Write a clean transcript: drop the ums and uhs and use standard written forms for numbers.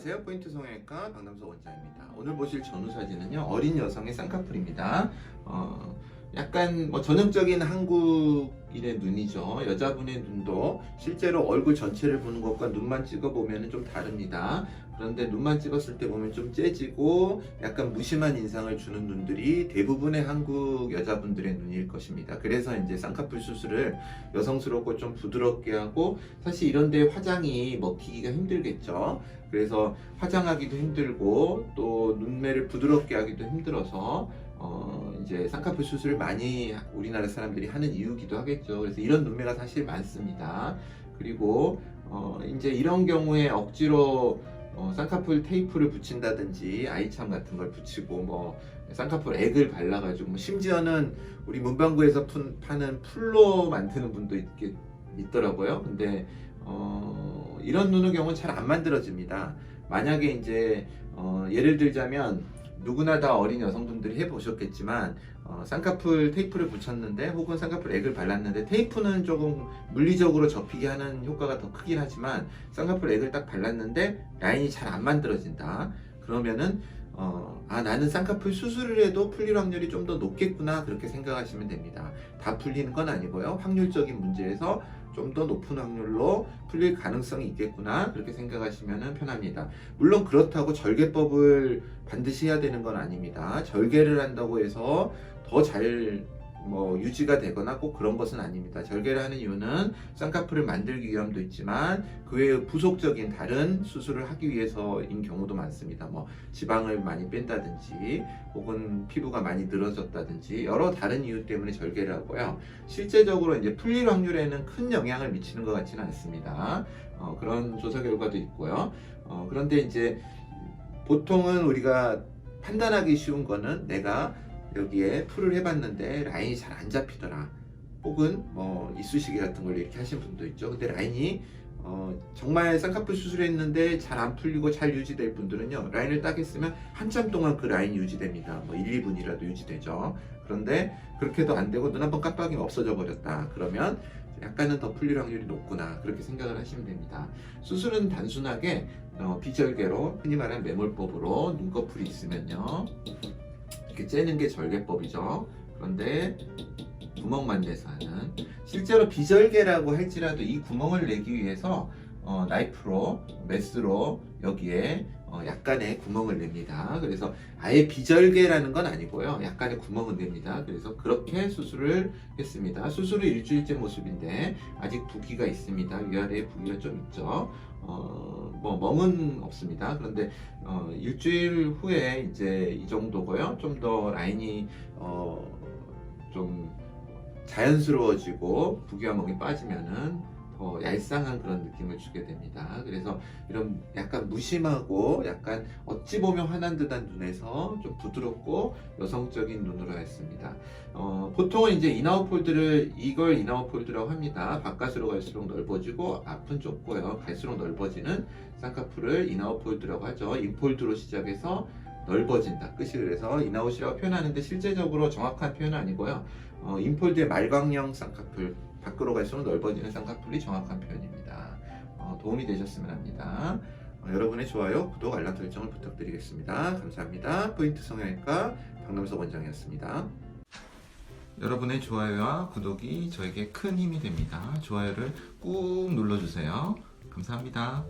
안녕하세요. 포인트 성형외과 박남석 원장입니다. 오늘 보실 전후 사진은요, 어린 여성의 쌍꺼풀입니다. 약간 전형적인 한국인의 눈이죠. 여자분의 눈도 실제로 얼굴 전체를 보는 것과 눈만 찍어보면 좀 다릅니다. 그런데 눈만 찍었을 때 보면 좀 째지고 약간 무심한 인상을 주는 눈들이 대부분의 한국 여자분들의 눈일 것입니다. 그래서 이제 쌍꺼풀 수술을 여성스럽고 좀 부드럽게 하고, 사실 이런데 화장이 먹히기가 힘들겠죠. 그래서 화장하기도 힘들고 또 눈매를 부드럽게 하기도 힘들어서 이제 쌍꺼풀 수술을 많이 우리나라 사람들이 하는 이유기도 하겠죠. 그래서 이런 눈매가 사실 많습니다. 그리고 이제 이런 경우에 억지로 쌍꺼풀 테이프를 붙인다든지 아이참 같은 걸 붙이고 쌍꺼풀 액을 발라가지고 심지어는 우리 문방구에서 파는 풀로 만드는 분도 있더라고요. 근데 이런 눈의 경우는 잘 안 만들어집니다. 만약에 이제 예를 들자면 누구나 다 어린 여성분들이 해보셨겠지만 쌍꺼풀 테이프를 붙였는데 혹은 쌍꺼풀 액을 발랐는데, 테이프는 조금 물리적으로 접히게 하는 효과가 더 크긴 하지만 쌍꺼풀 액을 딱 발랐는데 라인이 잘 안 만들어진다. 그러면은 나는 쌍꺼풀 수술을 해도 풀릴 확률이 좀 더 높겠구나, 그렇게 생각하시면 됩니다. 다 풀리는 건 아니고요, 확률적인 문제에서 좀 더 높은 확률로 풀릴 가능성이 있겠구나, 그렇게 생각하시면 편합니다. 물론 그렇다고 절개법을 반드시 해야 되는 건 아닙니다. 절개를 한다고 해서 더 잘 유지가 되거나 꼭 그런 것은 아닙니다. 절개를 하는 이유는 쌍꺼풀을 만들기 위함도 있지만 그 외에 부속적인 다른 수술을 하기 위해서인 경우도 많습니다. 지방을 많이 뺀다든지 혹은 피부가 많이 늘어졌다든지 여러 다른 이유 때문에 절개를 하고요. 실제적으로 이제 풀릴 확률에는 큰 영향을 미치는 것 같지는 않습니다. 그런 조사 결과도 있고요. 그런데 이제 보통은 우리가 판단하기 쉬운 거는, 내가 여기에 풀을 해봤는데 라인이 잘 안 잡히더라, 혹은 이쑤시개 같은 걸 이렇게 하신 분도 있죠. 근데 라인이 정말 쌍꺼풀 수술했는데 잘 안 풀리고 잘 유지될 분들은요, 라인을 딱 했으면 한참 동안 그 라인이 유지됩니다. 1, 2분이라도 유지되죠. 그런데 그렇게도 안 되고 눈 한 번 깜빡이면 없어져 버렸다, 그러면 약간은 더 풀릴 확률이 높구나, 그렇게 생각을 하시면 됩니다. 수술은 단순하게 비절개로, 흔히 말하는 매몰법으로 눈꺼풀이 있으면요 이렇게 째는 게 절개법이죠. 그런데 구멍만 내서 하는, 실제로 비절개라고 할지라도 이 구멍을 내기 위해서 나이프로, 메스로 여기에 약간의 구멍을 냅니다. 그래서 아예 비절개라는 건 아니고요, 약간의 구멍을 냅니다. 그래서 그렇게 수술을 했습니다. 수술은 일주일째 모습인데 아직 부기가 있습니다. 위아래에 부기가 좀 있죠. 멍은 없습니다. 그런데 일주일 후에 이제 이 정도고요. 좀 더 라인이 좀 자연스러워지고 부기와 멍이 빠지면은 더 얄쌍한 그런 느낌을 주게 됩니다. 그래서 이런 약간 무심하고 약간 어찌 보면 환한 듯한 눈에서 좀 부드럽고 여성적인 눈으로 했습니다. 보통은 이제 이걸 인아웃 폴드라고 합니다. 바깥으로 갈수록 넓어지고 앞은 좁고요, 갈수록 넓어지는 쌍꺼풀을 인아웃 폴드라고 하죠. 인폴드로 시작해서 넓어진다, 끝이. 그래서 인아웃이라고 표현하는데 실제적으로 정확한 표현은 아니고요, 인폴드의 말광형 쌍꺼풀, 밖으로 갈수록 넓어지는 쌍꺼풀이 정확한 표현입니다. 도움이 되셨으면 합니다. 여러분의 좋아요, 구독, 알람 설정을 부탁드리겠습니다. 감사합니다. 포인트 성형외과 박남석 원장이었습니다. 여러분의 좋아요와 구독이 저에게 큰 힘이 됩니다. 좋아요를 꾹 눌러주세요. 감사합니다.